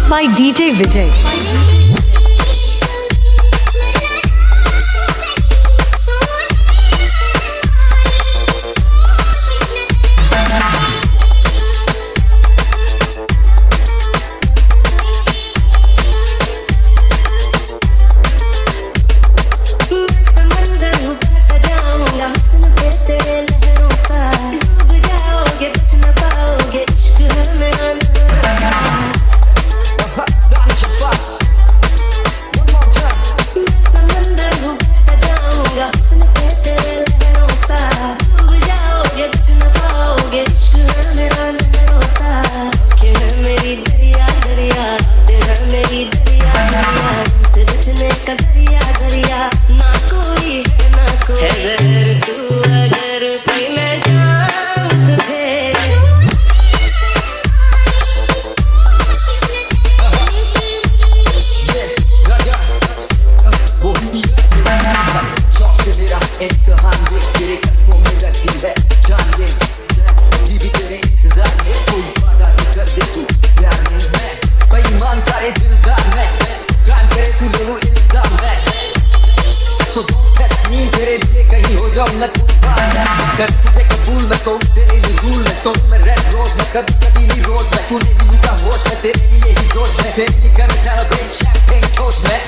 Mixed by DJ Vijay. कर तुझे कबूल मैं तो तेरे लिए रूल मैं तो मैं रेड रोज मैं कभी कभी नहीं रोज मैं तूने भी मीठा होश मैं तेरे लिए ही जोश मैं तेरे लिए कर सेलिब्रेट शैंपेन टोस्ट मैं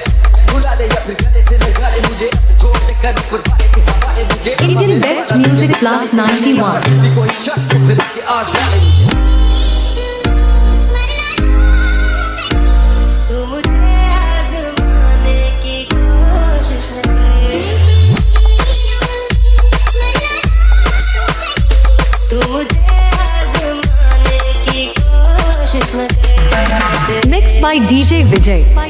बुला दे या फिर गले से लगा ले मुझे छोड़ दे कर ऊपर वाले के हवाले मुझे Indian Best Music Plus 91 भी कोई शक तो फिर के आज वाले मुझे Mixed by DJ Vijay.